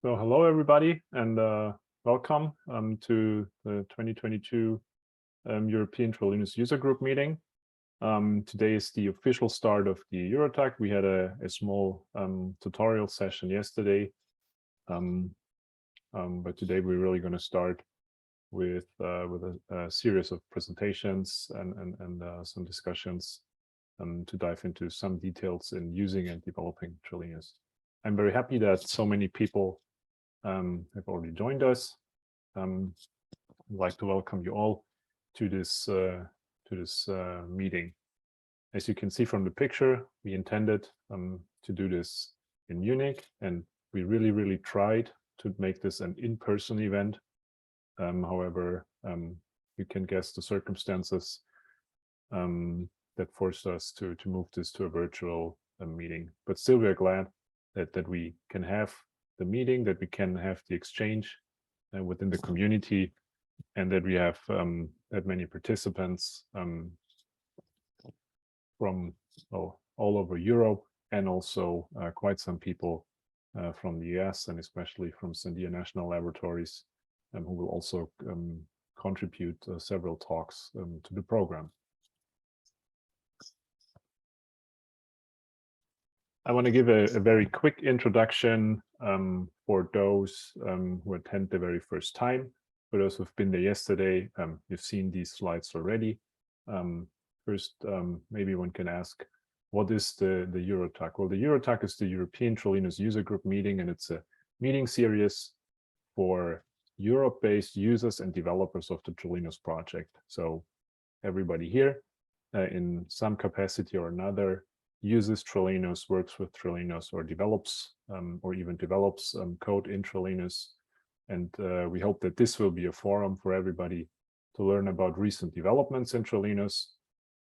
So hello, everybody, and welcome to the 2022 European Trilinos User Group meeting. Today is the official start of the EuroTUG. We had a small tutorial session yesterday, but today we're really going to start with a series of presentations and some discussions to dive into some details in using and developing Trilinos. I'm very happy that so many people have already joined us. I'd like to welcome you all to this meeting. As you can see from the picture, we intended to do this in Munich, and we really tried to make this an in-person event. However, you can guess the circumstances that forced us to move this to a virtual meeting. But still, we are glad that we can have the meeting, that we can have the exchange within the community, and that we have that many participants from all over Europe, and also quite some people from the US, and especially from Sandia National Laboratories, who will also contribute several talks to the program. I want to give a very quick introduction for those who attend the very first time. For those who've been there yesterday, you've seen these slides already. First, maybe one can ask, what is the EuroTUG? Well, the EuroTUG is the European Trilinos User Group meeting, and it's a meeting series for Europe-based users and developers of the Trilinos project. So everybody here, in some capacity or another, uses Trilinos, works with Trilinos, or develops code in Trilinos. And we hope that this will be a forum for everybody to learn about recent developments in Trilinos.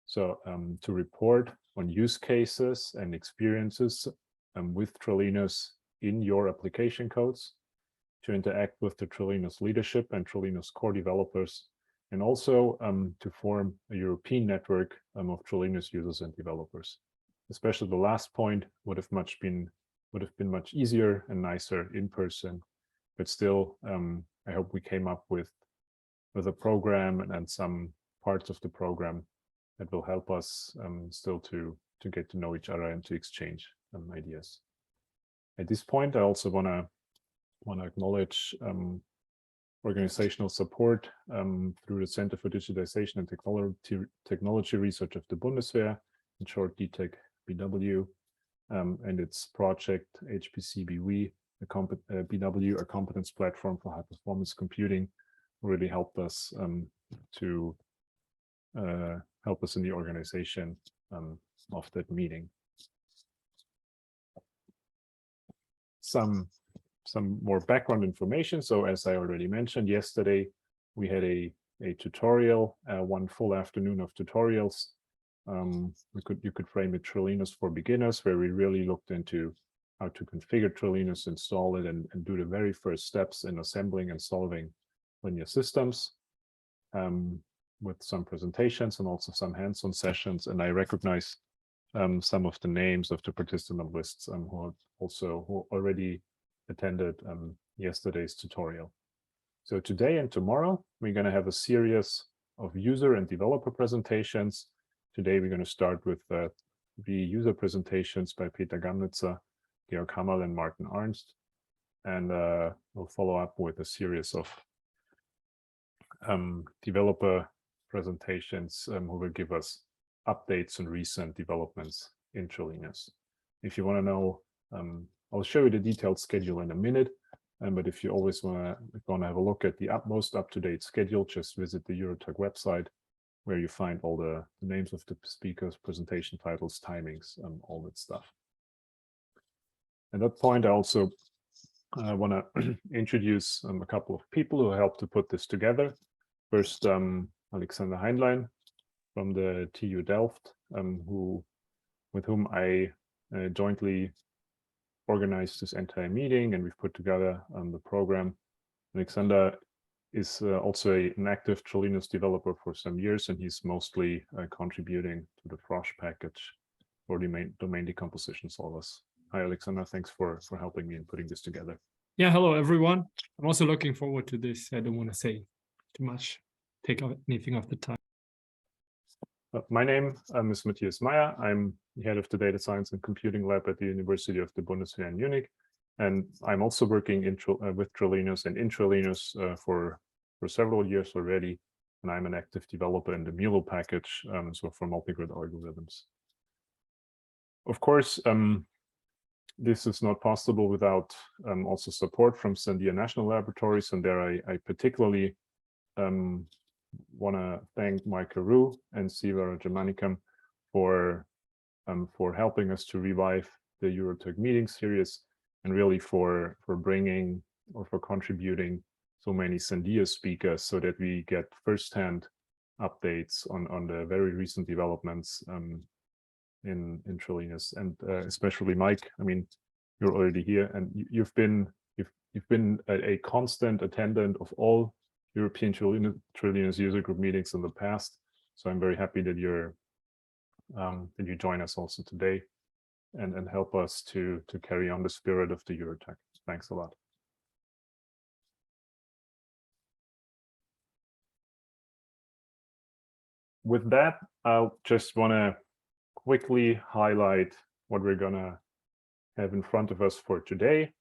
So to report on use cases and experiences with Trilinos in your application codes, to interact with the Trilinos leadership and Trilinos core developers, and also to form a European network of Trilinos users and developers. Especially the last point would have been much easier and nicer in person, but still, I hope we came up with a program and some parts of the program that will help us still to get to know each other and to exchange ideas. At this point, I also want to acknowledge organizational support through the Center for Digitization and Technology Research of the Bundeswehr, in short DTEC BW, and its project HPC-BW, a competence platform for high-performance computing, really helped us to help us in the organization of that meeting. Some more background information. So as I already mentioned yesterday, we had a tutorial, one full afternoon of tutorials. You could frame it Trilinos for beginners, where we really looked into how to configure Trilinos, install it, and do the very first steps in assembling and solving linear systems, with some presentations and also some hands-on sessions. And I recognize some of the names of the participant lists who already attended yesterday's tutorial. So today and tomorrow, we're going to have a series of user and developer presentations. Today, we're going to start with the user presentations by Peter Gamnitzer, Georg Hammerl, and Martin Arnst. And we'll follow up with a series of developer presentations who will give us updates on recent developments in Trilinos. If you want to know, I'll show you the detailed schedule in a minute. But if you always want to have a look at the most up-to-date schedule, just visit the EuroTUG website, where you find all the names of the speakers, presentation titles, timings, all that stuff. At that point, I also want to introduce a couple of people who helped to put this together. First, Alexander Heinlein from the TU Delft, with whom I jointly organized this entire meeting, and we've put together the program. Alexander is also an active Trilinos developer for some years, and he's mostly contributing to the Frosh package for domain decomposition solvers. Hi, Alexander. Thanks for helping me in putting this together. Yeah, hello everyone. I'm also looking forward to this. I don't want to say too much, take anything of the time. My name is Matthias Mayr. I'm the head of the Data Science and Computing Lab at the University of the Bundeswehr in Munich. And I'm also working with Trilinos and in Trilinos for several years already. And I'm an active developer in the Milo package, so for multigrid algorithms. Of course, this is not possible without also support from Sandia National Laboratories. And there I particularly want to thank Mike Carew and Siva Rajamanikam for helping us to revive the EuroTUG meeting series, and really for bringing or for contributing so many Sandia speakers so that we get firsthand updates on the very recent developments in Trilinos. And especially Mike, I mean, you're already here, and you've been a constant attendant of all European Trilinos user group meetings in the past. So I'm very happy that you join us also today and help us to carry on the spirit of the EuroTUG. Thanks a lot. With that, I'll just want to quickly highlight what we're gonna have in front of us for today.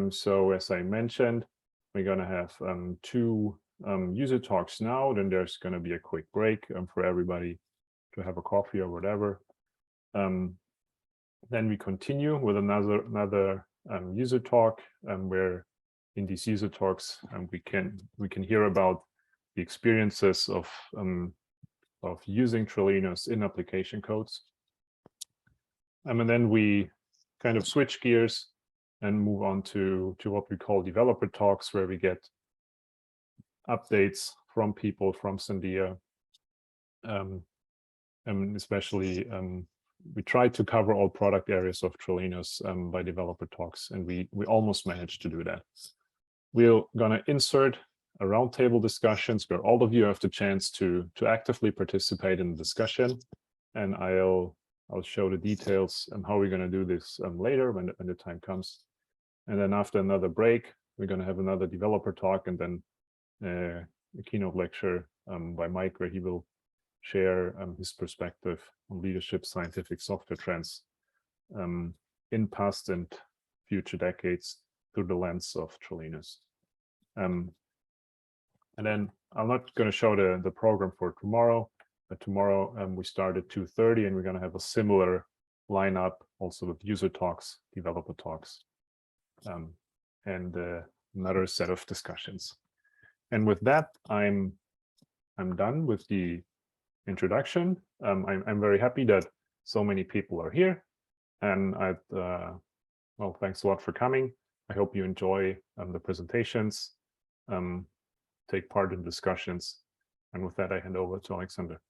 So as I mentioned, we're gonna have two user talks now, then there's gonna be a quick break for everybody to have a coffee or whatever. Then we continue with another user talk where in these user talks we can hear about the experiences of using Trilinos in application codes. And then we kind of switch gears and move on to what we call developer talks, where we get updates from people from Sandia. And especially we try to cover all product areas of Trilinos by developer talks, and we almost managed to do that. We're gonna insert a roundtable discussions where all of you have the chance to actively participate in the discussion, and I'll show the details and how we're gonna do this later when the time comes. And then after another break, we're gonna have another developer talk, and then a keynote lecture by Mike, where he will share his perspective on leadership scientific software trends in past and future decades through the lens of Trilinos. And then I'm not going to show the program for tomorrow, but tomorrow we start at 2:30, and we're going to have a similar lineup also with user talks, developer talks, and another set of discussions. And with that, I'm done with the introduction. I'm very happy that so many people are here, and well, thanks a lot for coming. I hope you enjoy the presentations, take part in discussions, and with that, I hand over to Alexander.